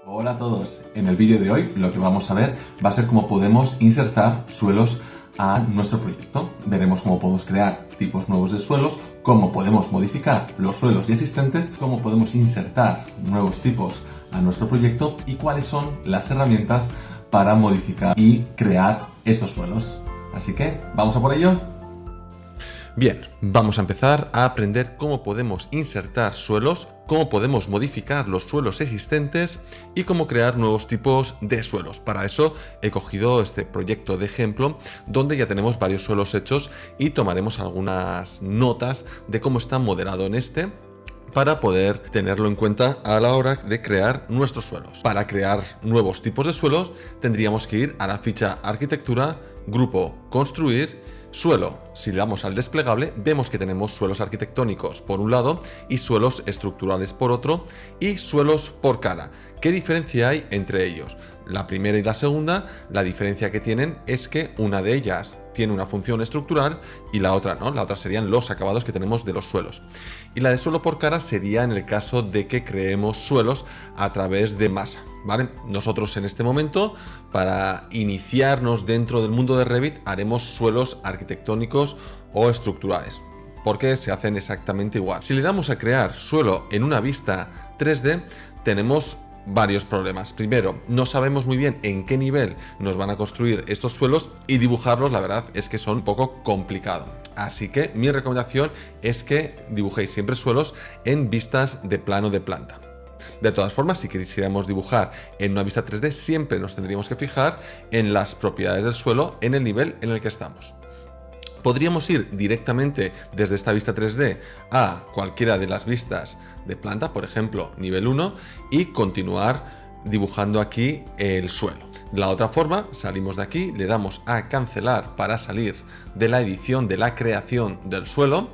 Hola a todos, en el vídeo de hoy lo que vamos a ver va a ser cómo podemos insertar suelos a nuestro proyecto. Veremos cómo podemos crear tipos nuevos de suelos, cómo podemos modificar los suelos ya existentes, cómo podemos insertar nuevos tipos a nuestro proyecto y cuáles son las herramientas para modificar y crear estos suelos. Así que, ¿vamos a por ello? Bien, vamos a empezar a aprender cómo podemos insertar suelos, cómo podemos modificar los suelos existentes y cómo crear nuevos tipos de suelos. Para eso he cogido este proyecto de ejemplo donde ya tenemos varios suelos hechos y tomaremos algunas notas de cómo está modelado en este para poder tenerlo en cuenta a la hora de crear nuestros suelos. Para crear nuevos tipos de suelos tendríamos que ir a la ficha Arquitectura, Grupo Construir, Suelo. Si le damos al desplegable, vemos que tenemos suelos arquitectónicos por un lado y suelos estructurales por otro y suelos por cara. ¿Qué diferencia hay entre ellos? La primera y la segunda, la diferencia que tienen es que una de ellas tiene una función estructural y la otra no. La otra serían los acabados que tenemos de los suelos. Y la de suelo por cara sería en el caso de que creemos suelos a través de masa, ¿vale? Nosotros en este momento, para iniciarnos dentro del mundo de Revit, haremos suelos arquitectónicos o estructurales, porque se hacen exactamente igual. Si le damos a crear suelo en una vista 3D, tenemos varios problemas. Primero, no sabemos muy bien en qué nivel nos van a construir estos suelos y dibujarlos, la verdad es que son un poco complicado. Así que mi recomendación es que dibujéis siempre suelos en vistas de plano de planta. De todas formas, si quisiéramos dibujar en una vista 3D, siempre nos tendríamos que fijar en las propiedades del suelo en el nivel en el que estamos. Podríamos ir directamente desde esta vista 3D a cualquiera de las vistas de planta, por ejemplo, nivel 1, y continuar dibujando aquí el suelo. La otra forma, salimos de aquí, le damos a cancelar para salir de la edición de la creación del suelo,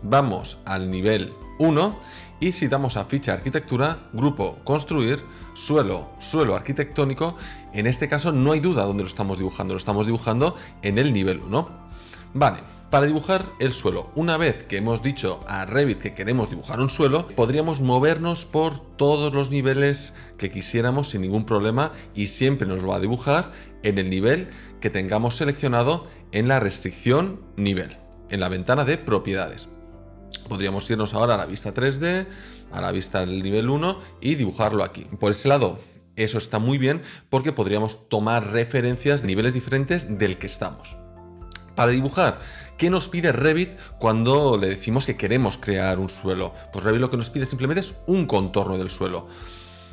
vamos al nivel 1 y si damos a ficha arquitectura, grupo construir, suelo arquitectónico, en este caso no hay duda dónde lo estamos dibujando en el nivel 1. Vale, para dibujar el suelo, una vez que hemos dicho a Revit que queremos dibujar un suelo, podríamos movernos por todos los niveles que quisiéramos sin ningún problema y siempre nos va a dibujar en el nivel que tengamos seleccionado en la restricción nivel, en la ventana de propiedades. Podríamos irnos ahora a la vista 3D, a la vista del nivel 1 y dibujarlo aquí. Por ese lado, eso está muy bien porque podríamos tomar referencias de niveles diferentes del que estamos. Para dibujar, ¿qué nos pide Revit cuando le decimos que queremos crear un suelo? Pues Revit lo que nos pide simplemente es un contorno del suelo.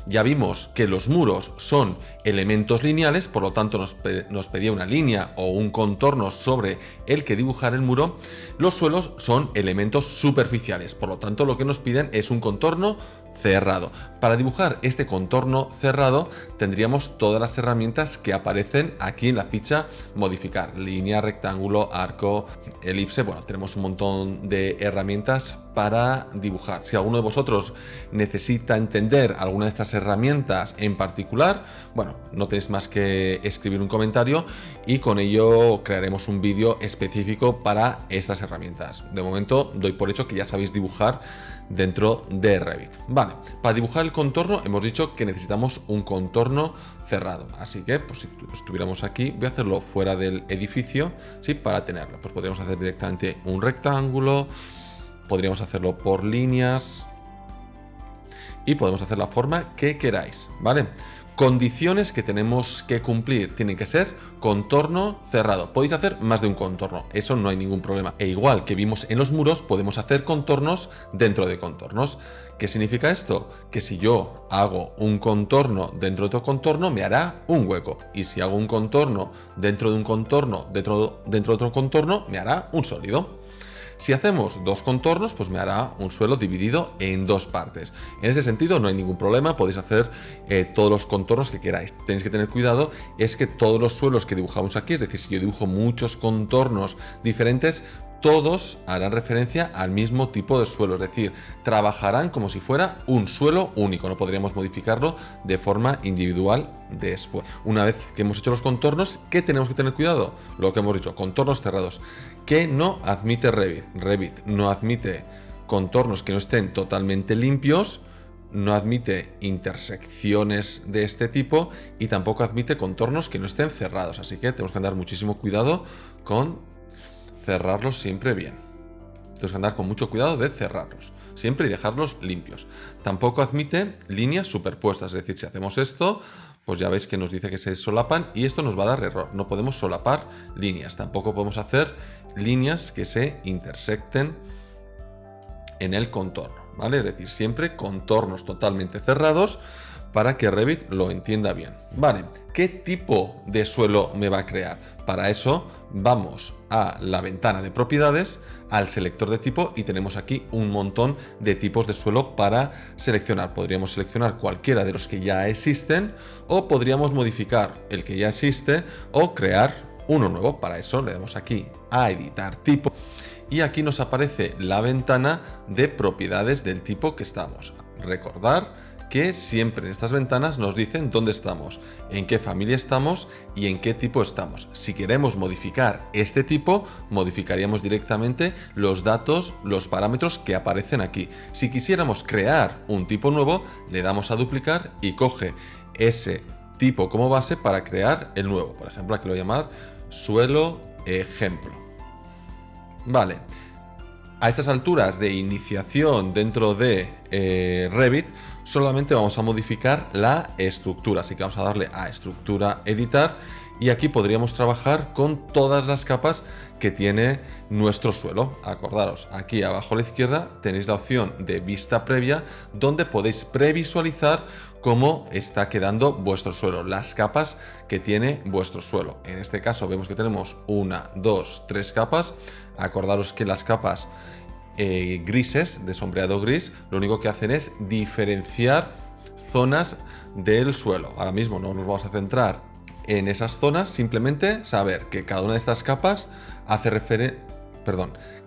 Ya vimos que los muros son elementos lineales, por lo tanto nos pedía una línea o un contorno sobre el que dibujar el muro. Los suelos son elementos superficiales, por lo tanto lo que nos piden es un contorno cerrado. Para dibujar este contorno cerrado tendríamos todas las herramientas que aparecen aquí en la ficha modificar: línea, rectángulo, arco, elipse. Bueno, tenemos un montón de herramientas para dibujar. Si alguno de vosotros necesita entender alguna de estas herramientas en particular, bueno, no tenéis más que escribir un comentario y con ello crearemos un vídeo específico para estas herramientas. De momento doy por hecho que ya sabéis dibujar dentro de Revit. Vale, para dibujar el contorno hemos dicho que necesitamos un contorno cerrado, así que pues si estuviéramos aquí, voy a hacerlo fuera del edificio, ¿sí? Para tenerlo, pues podríamos hacer directamente un rectángulo, podríamos hacerlo por líneas y podemos hacer la forma que queráis, ¿vale? Condiciones que tenemos que cumplir: tienen que ser contorno cerrado. Podéis hacer más de un contorno, eso no hay ningún problema. E igual que vimos en los muros, podemos hacer contornos dentro de contornos. ¿Qué significa esto? Que si yo hago un contorno dentro de otro contorno, me hará un hueco. Y si hago un contorno dentro de un contorno, dentro de otro contorno, me hará un sólido. Si hacemos dos contornos, pues me hará un suelo dividido en dos partes. En ese sentido no hay ningún problema, podéis hacer todos los contornos que queráis. Tenéis que tener cuidado, es que todos los suelos que dibujamos aquí, es decir, si yo dibujo muchos contornos diferentes, todos harán referencia al mismo tipo de suelo, es decir, trabajarán como si fuera un suelo único, no podríamos modificarlo de forma individual después. Una vez que hemos hecho los contornos, ¿qué tenemos que tener cuidado? Lo que hemos dicho, contornos cerrados, que no admite Revit. Revit no admite contornos que no estén totalmente limpios no admite intersecciones de este tipo y tampoco admite contornos que no estén cerrados, así que tenemos que andar muchísimo cuidado con cerrarlos siempre bien. Tenemos que andar con mucho cuidado de cerrarlos siempre y dejarlos limpios. Tampoco admite líneas superpuestas, es decir, si hacemos esto, pues ya veis que nos dice que se solapan y esto nos va a dar error. No podemos solapar líneas, tampoco podemos hacer líneas que se intersecten en el contorno, ¿vale? Es decir, siempre contornos totalmente cerrados para que Revit lo entienda bien. Vale, ¿qué tipo de suelo me va a crear? Para eso vamos a la ventana de propiedades, al selector de tipo y tenemos aquí un montón de tipos de suelo para seleccionar. Podríamos seleccionar cualquiera de los que ya existen o podríamos modificar el que ya existe o crear uno nuevo. Para eso le damos aquí a editar tipo y aquí nos aparece la ventana de propiedades del tipo que estamos. Recordar que siempre en estas ventanas nos dicen dónde estamos, en qué familia estamos y en qué tipo estamos. Si queremos modificar este tipo, modificaríamos directamente los datos, los parámetros que aparecen aquí. Si quisiéramos crear un tipo nuevo, le damos a duplicar y coge ese tipo como base para crear el nuevo. Por ejemplo, aquí lo voy a llamar suelo ejemplo. Vale. A estas alturas de iniciación dentro de Revit, solamente vamos a modificar la estructura. Así que vamos a darle a estructura, editar, y aquí podríamos trabajar con todas las capas que tiene nuestro suelo. Acordaros, aquí abajo a la izquierda tenéis la opción de vista previa, donde podéis previsualizar cómo está quedando vuestro suelo, las capas que tiene vuestro suelo. En este caso vemos que tenemos 1, 2, 3 capas. Acordaros que las capas grises, de sombreado gris, lo único que hacen es diferenciar zonas del suelo. Ahora mismo no nos vamos a centrar en esas zonas, simplemente saber que cada una de estas capas hace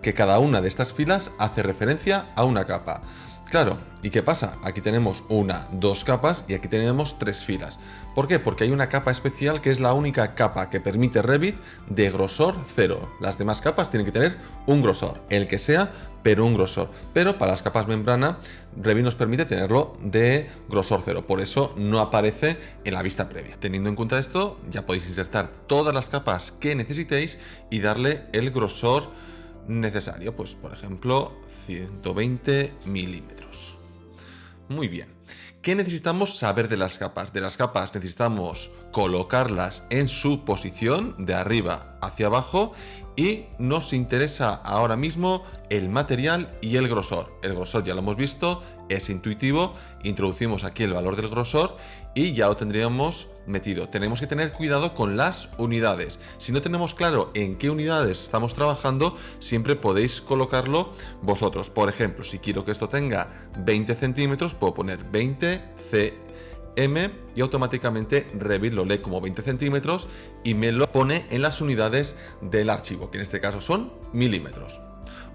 que cada una de estas filas hace referencia a una capa. Claro, ¿y qué pasa? Aquí tenemos 1, 2 capas y aquí tenemos 3 filas. ¿Por qué? Porque hay una capa especial que es la única capa que permite Revit de grosor 0. Las demás capas tienen que tener un grosor, el que sea, pero un grosor. Pero para las capas membrana, Revit nos permite tenerlo de grosor 0. Por eso no aparece en la vista previa. Teniendo en cuenta esto, ya podéis insertar todas las capas que necesitéis y darle el grosor necesario. Pues por ejemplo, 120 milímetros. Muy bien. ¿Qué necesitamos saber de las capas? De las capas necesitamos colocarlas en su posición de arriba hacia abajo y nos interesa ahora mismo el material y el grosor. El grosor ya lo hemos visto, es intuitivo, introducimos aquí el valor del grosor y ya lo tendríamos metido. Tenemos que tener cuidado con las unidades. Si no tenemos claro en qué unidades estamos trabajando, siempre podéis colocarlo vosotros. Por ejemplo, si quiero que esto tenga 20 centímetros, puedo poner 20 cm y automáticamente Revit lo lee como 20 centímetros y me lo pone en las unidades del archivo, que en este caso son milímetros.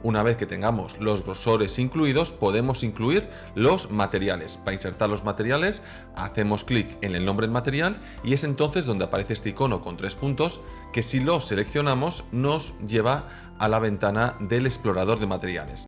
Una vez que tengamos los grosores incluidos, podemos incluir los materiales. Para insertar los materiales, hacemos clic en el nombre del material y es entonces donde aparece este icono con 3 puntos, que si lo seleccionamos nos lleva a la ventana del explorador de materiales.